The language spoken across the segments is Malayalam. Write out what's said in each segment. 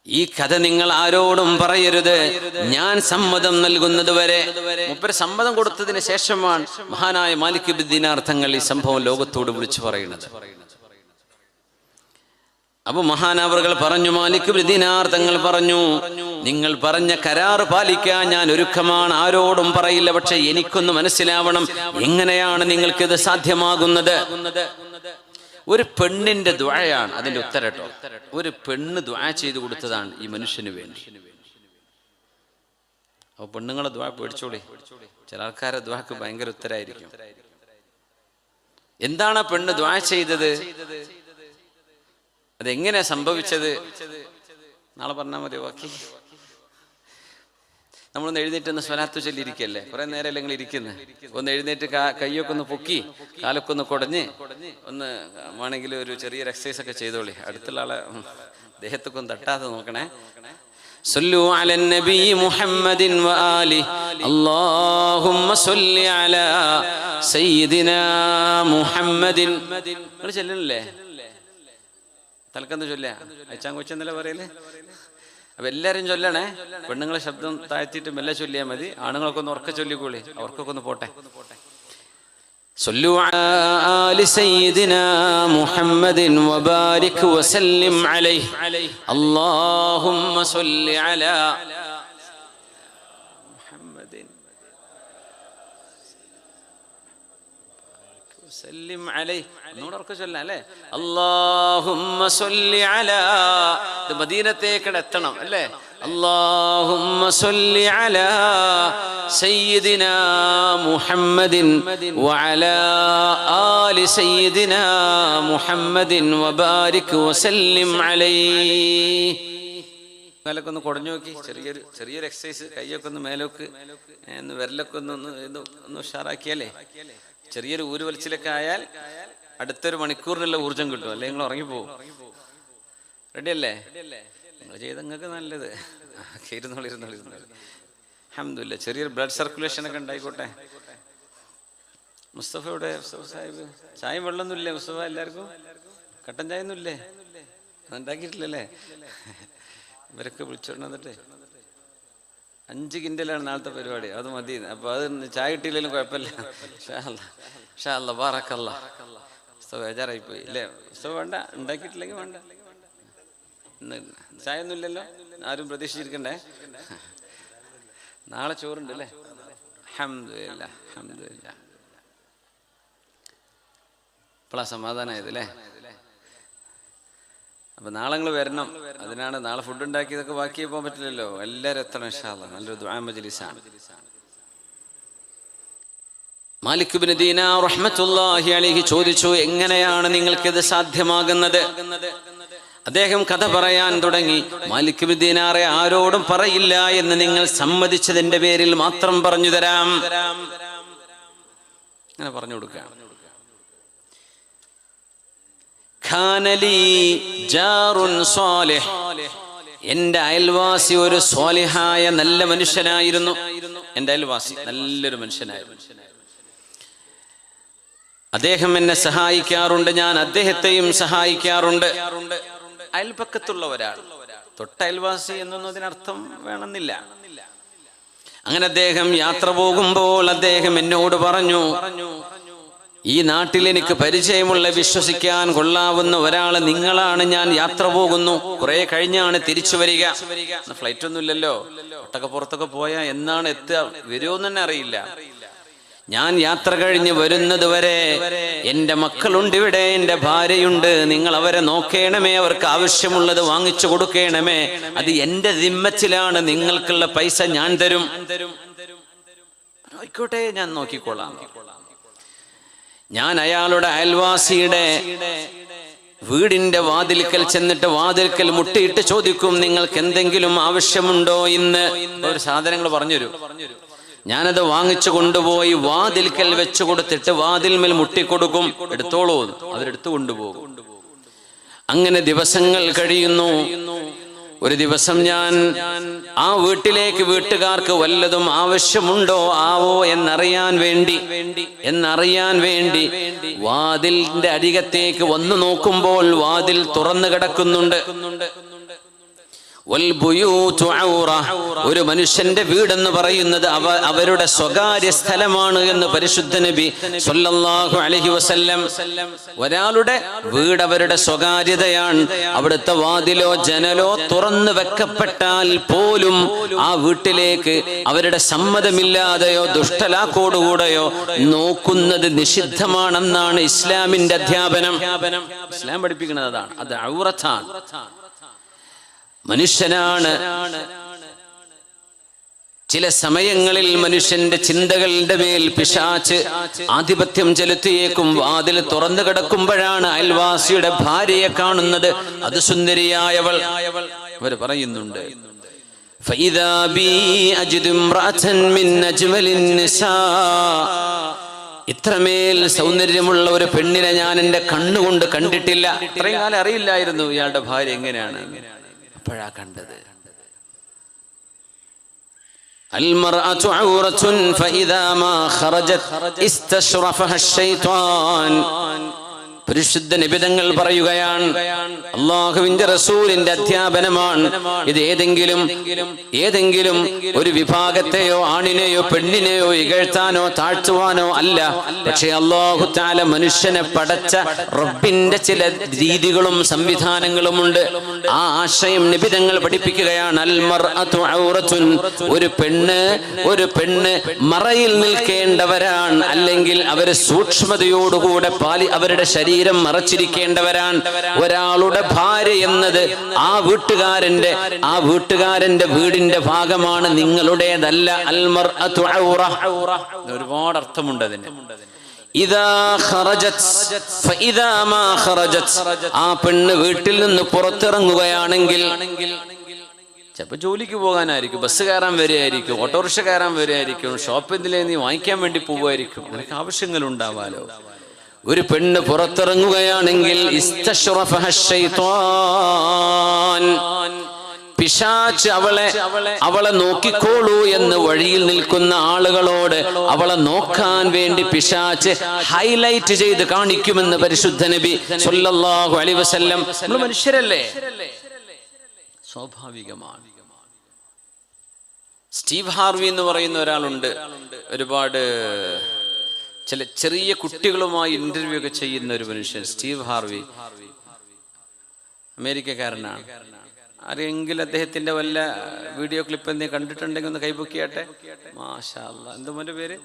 ഈ കഥ നിങ്ങൾ ആരോടും പറയരുത്, ഞാൻ സമ്മതം നൽകുന്നത് വരെ. മൂപ്പര് സമ്മതം കൊടുത്തതിന് ശേഷമാണ് മഹാനായ മാലിക് ഇബ്നു ദീനാർ തങ്ങൾ ഈ സംഭവം ലോകത്തോട് വിളിച്ചു പറയുന്നത്. അപ്പൊ മഹാനവറുകൾ പറഞ്ഞു, മാലിക് ഇബ്നു ദീനാർ തങ്ങൾ പറഞ്ഞു, നിങ്ങൾ പറഞ്ഞ കരാർ പാലിക്കാൻ ഞാൻ ഒരുക്കമാണ്, ആരോടും പറയില്ല. പക്ഷെ എനിക്കൊന്ന് മനസ്സിലാവണം, എങ്ങനെയാണ് നിങ്ങൾക്കിത് സാധ്യമാകുന്നത്? ഒരു പെണ്ണിന്റെ ദുആയാണ് അതിന്റെ ഉത്തരം കേട്ടോ. ഒരു പെണ്ണ് ദുആ ചെയ്തു കൊടുത്തതാണ് ഈ മനുഷ്യന് വേണ്ടി. അപ്പൊ പെണ്ണുങ്ങളെ ദുആ പേടിച്ചോളി, ചില ആൾക്കാരെ ദുആക്ക് ഭയങ്കര ഉത്തരായിരിക്കും. എന്താണ് ആ പെണ്ണ് ദുആ ചെയ്തത്? അതെങ്ങനെയാ സംഭവിച്ചത്? നാളെ പറഞ്ഞാൽ മതി. ബാക്കി നമ്മളൊന്ന് എഴുന്നേറ്റ് സ്വലാത്ത് ചൊല്ലിയിരിക്കല്ലേ, കുറെ നേരം അല്ലെങ്കിൽ ഇരിക്കുന്നത്. ഒന്ന് എഴുന്നേറ്റ് കയ്യൊക്കെ ഒന്ന് പൊക്കി, കാലൊക്കെ ഒന്ന് കുടഞ്ഞ്, ഒന്ന് വേണമെങ്കിൽ ഒരു ചെറിയൊരു എക്സസൈസ് ഒക്കെ ചെയ്തോളി. അടുത്തുള്ള ആളെ ദേഹത്തൊക്കെ ഒന്ന് തട്ടാതെ നോക്കണേ. സല്ലു അലൻ നബി മുഹമ്മദിൻ വആലി അല്ലാഹുമ്മ സല്ലി അലാ സയ്യിദിനാ മുഹമ്മദിൻ. നിങ്ങൾ ചൊല്ലണില്ലേ? തലക്കന്ന് ചൊല്ല, അയച്ചാൻ കൊച്ചെന്നല്ലേ പറയല്. അപ്പൊ എല്ലാരും ചൊല്ലണേ. പെണ്ണുങ്ങളെ ശബ്ദം താഴ്ത്തിയിട്ട് മെല്ലെ ചൊല്ലിയാൽ മതി. ആണുങ്ങളൊക്കെ ഒന്ന് ഉറക്കെ ചൊല്ലിക്കോളി, അവർക്കൊക്കെ ഒന്ന് പോട്ടെ. സല്ലു അലാ ആലി സയ്യിദിനാ മുഹമ്മദിൻ വബാരിക് വസല്ലിം അലൈഹി അല്ലാഹുമ്മ സല്ലി അലാ മുഹമ്മദിൻ വസല്ലിം അലൈഹി. ഒന്നുകൂടെ ഉറക്കെ ചൊല്ലാം അല്ലേ? അല്ലാഹുമ്മ സല്ലി അലാ. ഇത് മദീനത്തേക്ക് എത്തണം അല്ലേ? അല്ലാഹുമ്മ സല്ലി അലാ സയ്യിദിനാ മുഹമ്മദിൻ വഅലാ ആലി സയ്യിദിനാ മുഹമ്മദിൻ വബാരിക് വസല്ലിം അലൈഹി. കാലൊക്കെ ഒന്ന് കുടഞ്ഞു നോക്കി, ചെറിയൊരു എക്സസൈസ്. കൈയൊക്കെ ഒന്ന് മേലോക്ക്, വിരലൊക്കെ ഒന്ന് ഉഷാറാക്കിയാലേ, ചെറിയൊരു ഊരുവലിച്ചിലൊക്കെ ആയാൽ അടുത്തൊരു മണിക്കൂറിനുള്ള ഊർജം കിട്ടും, അല്ലെങ്കിൽ നിങ്ങൾ ഉറങ്ങിപ്പോവും. റെഡി അല്ലേ? നിങ്ങൾ ചെയ്ത് നിങ്ങൾക്ക് നല്ലത്. ഇരുന്നോളി. അൽഹംദുലില്ലാഹ്. ചെറിയൊരു ബ്ലഡ് സർക്കുലേഷൻ ഒക്കെ ഉണ്ടായിക്കോട്ടെ. മുസ്തഫയുടെ സാഹിബ് ചായയും വെള്ളമൊന്നുമില്ലേ മുസ്തഫ? എല്ലാവർക്കും കട്ടൻ ചായ ഒന്നുമില്ലേ? അതുണ്ടാക്കിയിട്ടില്ലല്ലേ? ഇവരൊക്കെ വിളിച്ചോണ്ട് വന്നിട്ട് 5 കിൻഡലാണ് നാളത്തെ പരിപാടി. അത് മതി. അപ്പൊ അത് ചായ കിട്ടിയില്ലെങ്കിലും കുഴപ്പമില്ല. ഇൻഷാ അല്ലാഹ് ബാറക്കല്ലാഹ്. ബേജാറായി പോയി അല്ലേ? വേണ്ട, ഉണ്ടാക്കിയിട്ടില്ലെങ്കിൽ വേണ്ട. ചായ ഒന്നും ഇല്ലല്ലോ, ആരും പ്രതീക്ഷിച്ചിരിക്കണ്ടേ. നാളെ ചോറുണ്ട് അല്ലേ? അൽഹംദുലില്ലാഹ്. ഇപ്പോഴാ സമാധാനമായത് അല്ലേ? അപ്പൊ നാളെ നിങ്ങൾ വരണം. അതിനാണ് നാളെ ഫുഡ് ഉണ്ടാക്കിയതൊക്കെ ബാക്കി പോകാൻ പറ്റില്ലല്ലോ. എല്ലാവരും എത്തണം ഇൻഷാ അല്ലാഹ്. നല്ലൊരു ദുആ മജ്ലിസാണ്. മാലിക് ഇബ്നു ദീനാർ റഹ്മത്തുള്ളാഹി അലൈഹി ചോദിച്ചു, എങ്ങനെയാണ് നിങ്ങൾക്കിത് സാധ്യമാകുന്നത്? അദ്ദേഹം കഥ പറയാൻ തുടങ്ങി. മാലിക് ഇബ്നു ദീനാറെ ആരോടും പറയില്ല എന്ന് നിങ്ങൾ സമ്മതിച്ചതിന്റെ പേരിൽ മാത്രം പറഞ്ഞു തരാം. അങ്ങനെ പറഞ്ഞു കൊടുക്കാം. എന്റെ അയൽവാസി ഒരു സ്വാലിഹായ നല്ല മനുഷ്യനായിരുന്നു. എന്റെ അയൽവാസി നല്ലൊരു മനുഷ്യനായിരുന്നു. അദ്ദേഹം എന്നെ സഹായിക്കാറുണ്ട്, ഞാൻ അദ്ദേഹത്തെയും സഹായിക്കാറുണ്ട്. അയൽപക്കത്തുള്ള ഒരാൾ, തൊട്ടയൽവാസി എന്നൊന്നും അതിനർത്ഥം വേണമെന്നില്ല. അങ്ങനെ അദ്ദേഹം യാത്ര പോകുമ്പോൾ അദ്ദേഹം എന്നോട് പറഞ്ഞു, ഈ നാട്ടിൽ എനിക്ക് പരിചയമുള്ള, വിശ്വസിക്കാൻ കൊള്ളാവുന്ന ഒരാള് നിങ്ങളാണ്. ഞാൻ യാത്ര പോകുന്നു, കുറെ കഴിഞ്ഞാണ് തിരിച്ചു വരിക. ഫ്ലൈറ്റ് ഒന്നും ഇല്ലല്ലോ, ഒട്ടൊക്കെ പുറത്തൊക്കെ പോയാൽ എന്നാണ് എത്തുക, വരുമോന്ന് തന്നെ അറിയില്ല. ഞാൻ യാത്ര കഴിഞ്ഞ് വരുന്നത് വരെ എന്റെ മക്കളുണ്ട് ഇവിടെ, എന്റെ ഭാര്യയുണ്ട്. നിങ്ങൾ അവരെ നോക്കേണമേ, അവർക്ക് ആവശ്യമുള്ളത് വാങ്ങിച്ചു കൊടുക്കണമേ. അത് എന്റെ ദിമ്മത്തിലാണ്, നിങ്ങൾക്കുള്ള പൈസ ഞാൻ തരും. ആയിക്കോട്ടെ, ഞാൻ നോക്കിക്കോളാം. ഞാൻ അയാളുടെ അയൽവാസിയുടെ വീടിന്റെ വാതിൽക്കൽ ചെന്നിട്ട് വാതിൽക്കൽ മുട്ടിയിട്ട് ചോദിക്കും, നിങ്ങൾക്ക് എന്തെങ്കിലും ആവശ്യമുണ്ടോ ഇന്ന്? ഒരു സാധനങ്ങൾ പറഞ്ഞുതരും. ഞാനത് വാങ്ങിച്ചു കൊണ്ടുപോയി വാതിൽക്കൽ വെച്ചു കൊടുത്തിട്ട് വാതിൽമേൽ മുട്ടിക്കൊടുക്കും, എടുത്തോളൂ. അവരെടുത്തു കൊണ്ടുപോകും. അങ്ങനെ ദിവസങ്ങൾ കഴിയുന്നു. ഒരു ദിവസം ഞാൻ ആ വീട്ടിലേക്ക് വീട്ടുകാർക്ക് വല്ലതും ആവശ്യമുണ്ടോ ആവോ എന്നറിയാൻ വേണ്ടി വാതിലിന്റെ അരികത്തേക്ക് വന്നു നോക്കുമ്പോൾ വാതിൽ തുറന്നു കിടക്കുന്നുണ്ട്. ഒരു മനുഷ്യന്റെ വീടെന്ന് പറയുന്നത് അവരുടെ സ്വകാര്യ സ്ഥലമാണ് എന്ന് പരിശുദ്ധ നബി സല്ലല്ലാഹു അലൈഹി വസല്ലം. ഒരാളുടെ വീട് അവരുടെ സ്വകാര്യതയാണ്. അവിടുത്തെ വാതിലോ ജനലോ തുറന്നു വെക്കപ്പെട്ടാൽ പോലും ആ വീട്ടിലേക്ക് അവരുടെ സമ്മതമില്ലാതെയോ ദുഷ്ടലാക്കോടുകൂടെയോ നോക്കുന്നത് നിഷിദ്ധമാണെന്നാണ് ഇസ്ലാമിന്റെ അധ്യാപനം. ഇസ്ലാം പഠിപ്പിക്കുന്നത് അതാണ്. അത് ഔറത്താണ്, മനുഷ്യനാണ്. ചില സമയങ്ങളിൽ മനുഷ്യന്റെ ചിന്തകളുടെ മേൽ പിശാച് ആധിപത്യം ചെലുത്തിയേക്കും. വാതിൽ തുറന്നു കിടക്കുമ്പോഴാണ് അയൽവാസിയുടെ ഭാര്യയെ കാണുന്നത്. അത് സുന്ദരിയായവൾ. അവർ പറയുന്നുണ്ട്, ഇത്രമേൽ സൗന്ദര്യമുള്ള ഒരു പെണ്ണിനെ ഞാൻ എന്റെ കണ്ണുകൊണ്ട് കണ്ടിട്ടില്ല. ഇത്രയും കാലം അറിയില്ലായിരുന്നു ഇയാളുടെ ഭാര്യ എങ്ങനെയാണ്. അപ്പോഴാ കണ്ടത്. അൽമർഅതു ഔറത്തുൻ ഫഇദാ മാ ഖറജത് ഇസ്തശ്റഫഹ അശ്ശൈത്വാൻ. പരിശുദ്ധ നിബിധങ്ങൾ പറയുകയാണ്, അല്ലാഹുവിന്റെ റസൂലിന്റെ അധ്യാപനമാണ് ഇത്. ഏതെങ്കിലും ഒരു വിഭാഗത്തെയോ ആണിനെയോ പെണ്ണിനെയോ ഇകഴ്ത്താനോ താഴ്ത്തുവാനോ അല്ല. പക്ഷേ അല്ലാഹു തആല മനുഷ്യനെ പടച്ച റബ്ബിന്റെ ചില രീതികളും സംവിധാനങ്ങളും ഉണ്ട്. ആ ആശയം നിബിധങ്ങൾ പഠിപ്പിക്കുകയാണ്. അൽ മർഅതു ഔറത്തുൻ. ഒരു പെണ്ണ് മറയിൽ നിൽക്കേണ്ടവരാണ്, അല്ലെങ്കിൽ അവർ സൂക്ഷ്മതയോടുകൂടെ അവരുടെ ശരീരം മറച്ചിരിക്കേണ്ടവരാണ്. ഒരാളുടെ ഭാര്യ എന്നത് ആ വീട്ടുകാരന്റെ വീടിന്റെ ഭാഗമാണ്, നിങ്ങളുടേതല്ല. അൽ മർഅതു ഔറ. ഒരുപാട് അർത്ഥമുണ്ട് അതിന്. ഇദാ ഖറജത് ഫഇദാ മാ ഖറജത്. ആ പെണ്ണ് വീട്ടിൽ നിന്ന് പുറത്തിറങ്ങുകയാണെങ്കിൽ, ചിലപ്പോൾ ജോലിക്ക് പോകാനായിരിക്കും, ബസ് കയറാൻ വരികയായിരിക്കും, ഓട്ടോറിക്ഷ കയറാൻ വരികയായിരിക്കും, ഷോപ്പിൽ നീ വാങ്ങിക്കാൻ വേണ്ടി പോവുമായിരിക്കും. നിനക്ക് ആവശ്യങ്ങൾ ഉണ്ടാവാലോ. ഒരു പെണ്ണ് പുറത്തിറങ്ങുകയാണെങ്കിൽ ഇസ്തശ്റഫഹ അശ്ശൈത്വാൻ. പിശാച് അവളെ നോക്കിക്കോളൂ എന്ന് വഴിയിൽ നിൽക്കുന്ന ആളുകളോട് അവളെ നോക്കാൻ വേണ്ടി പിശാച് ഹൈലൈറ്റ് ചെയ്ത് കാണിക്കുമെന്ന് പരിശുദ്ധ നബി സല്ലല്ലാഹു അലൈഹി വസല്ലം. നമ്മൾ മനുഷ്യരല്ലേ, സ്വാഭാവികമാണ്. സ്റ്റീവ് ഹാർവി എന്ന് പറയുന്ന ഒരാളുണ്ട്. ഒരുപാട് ചെറിയ കുട്ടികളുമായി ഇന്റർവ്യൂ ഒക്കെ ചെയ്യുന്ന ഒരു മനുഷ്യൻ. സ്റ്റീവ് ഹാർവി അമേരിക്കക്കാരനാണ്. ആരെങ്കിലും അദ്ദേഹത്തിന്റെ വല്ല വീഡിയോ ക്ലിപ്പ് എന്തെങ്കിലും കണ്ടിട്ടുണ്ടെങ്കിൽ ഒന്ന് കൈബുക്കിയാട്ടെ. മാഷാ അല്ലാഹ്. എന്താ മോന്റെ പേര്?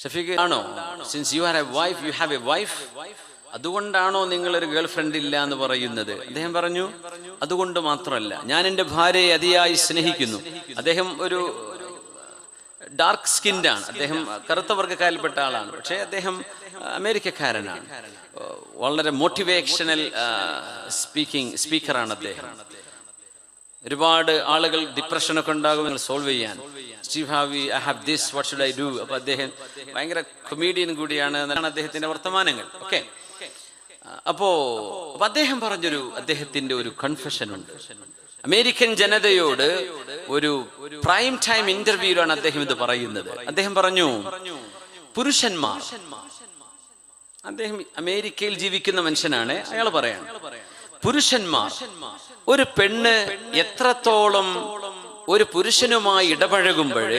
ഷഫീഖ് ആണോ? Since you have A wife, അതുകൊണ്ടാണോ നിങ്ങളൊരു ഗേൾ ഫ്രണ്ട് ഇല്ല എന്ന് പറയുന്നത്? അദ്ദേഹം പറഞ്ഞു, അതുകൊണ്ട് മാത്രമല്ല, ഞാൻ എൻ്റെ ഭാര്യയെ അതിയായി സ്നേഹിക്കുന്നു. അദ്ദേഹം ഒരു ഡാർക്ക് സ്കിൻഡാണ്. അദ്ദേഹം കറുത്ത വർഗ്ഗക്കാരിൽപ്പെട്ട ആളാണ്. പക്ഷേ അദ്ദേഹം അമേരിക്കക്കാരനാണ്. വളരെ മോട്ടിവേഷണൽ സ്പീക്കറാണ് അദ്ദേഹം. ഒരുപാട് ആളുകൾ ഡിപ്രഷനൊക്കെ ഉണ്ടാകും സോൾവ് ചെയ്യാൻ. Steve Harvey, I have this, what should I do? അപ്പൊ അദ്ദേഹം ഭയങ്കര കൊമീഡിയൻ കൂടിയാണ് എന്നാണ് അദ്ദേഹത്തിന്റെ വർത്തമാനങ്ങൾ. ഓക്കെ, അപ്പോ അദ്ദേഹം അദ്ദേഹത്തിന്റെ ഒരു കൺഫെഷൻ ഉണ്ട്. അമേരിക്കൻ ജനതയോട് ഒരു പ്രൈം ടൈം ഇന്റർവ്യൂവിലാണ് അദ്ദേഹം ഇത് പറയുന്നത്. അദ്ദേഹം പറഞ്ഞു, പുരുഷന്മാർ, അദ്ദേഹം അമേരിക്കയിൽ ജീവിക്കുന്ന മനുഷ്യനാണ്, അയാൾ പറയാണ്, പുരുഷന്മാർ, ഒരു പെണ്ണ് എത്രത്തോളം ഒരു പുരുഷനുമായി ഇടപഴകുമ്പോൾ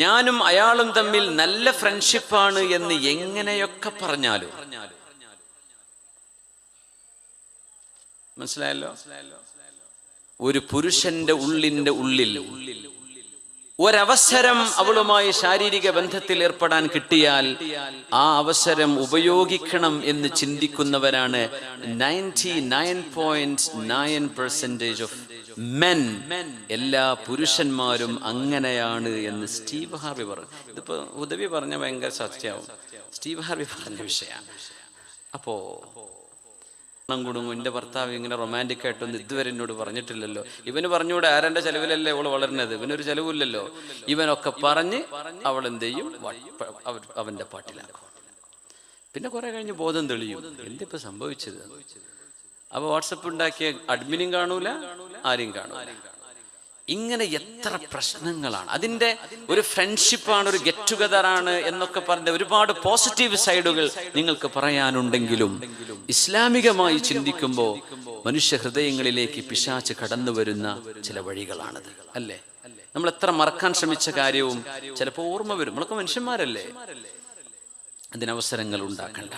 ഞാനും അയാളും തമ്മിൽ നല്ല ഫ്രണ്ട്ഷിപ്പാണ് എന്ന് എങ്ങനെയൊക്കെ പറഞ്ഞാലും, മനസ്സിലായല്ലോ, ഒരു പുരുഷന്റെ ഉള്ളിൽ ഒരവസരം അവളുമായി ശാരീരിക ബന്ധത്തിൽ ഏർപ്പെടാൻ കിട്ടിയാൽ ആ അവസരം ഉപയോഗിക്കണം എന്ന് ചിന്തിക്കുന്നവരാണ് 99.9% ഓഫ് മെൻ. എല്ലാ പുരുഷന്മാരും അങ്ങനെയാണ് എന്ന് സ്റ്റീവ് ഹാർവി പറഞ്ഞു. ഇതിപ്പോ ഉദവി പറഞ്ഞ ഭയങ്കര സത്യമാവും. സ്റ്റീവ് ഹാർവി പറഞ്ഞ വിഷയമാണ്. അപ്പോ കുടുങ്ങും, എൻ്റെ ഭർത്താവ് ഇങ്ങനെ റൊമാൻറ്റിക് ആയിട്ടൊന്നും ഇതുവരെ എന്നോട് പറഞ്ഞിട്ടില്ലല്ലോ. ഇവന് പറഞ്ഞുകൂടെ, ആരൻ്റെ ചെലവിലല്ലേ അവള് വളരുന്നത്, ഇവനൊരു ചെലവില്ലല്ലോ. ഇവനൊക്കെ പറഞ്ഞ് അവൾ എന്ത് ചെയ്യും, അവന്റെ പാട്ടിലാക്കും. പിന്നെ കുറെ കഴിഞ്ഞ് ബോധം തെളിയും, എന്തിപ്പോ സംഭവിച്ചത്. അപ്പോൾ വാട്സപ്പ് ഉണ്ടാക്കിയ അഡ്മിനും കാണൂല, ആരും കാണൂല. ഇങ്ങനെ എത്ര പ്രശ്നങ്ങളാണ്. അതിൻ്റെ ഒരു ഫ്രണ്ട്ഷിപ്പാണ്, ഒരു ഗെറ്റ് ടുഗദറാണ് എന്നൊക്കെ പറഞ്ഞ ഒരുപാട് പോസിറ്റീവ് സൈഡുകൾ നിങ്ങൾക്ക് പറയാനുണ്ടെങ്കിലും ഇസ്ലാമികമായി ചിന്തിക്കുമ്പോൾ മനുഷ്യ ഹൃദയങ്ങളിലേക്ക് പിശാച് കടന്നു വരുന്ന ചില വഴികളാണത്, അല്ലേ? നമ്മൾ എത്ര മറക്കാൻ ശ്രമിച്ച കാര്യവും ചിലപ്പോൾ ഓർമ്മ വരും. നമ്മളൊക്കെ മനുഷ്യന്മാരല്ലേ? അതിനവസരങ്ങൾ ഉണ്ടാക്കണ്ട.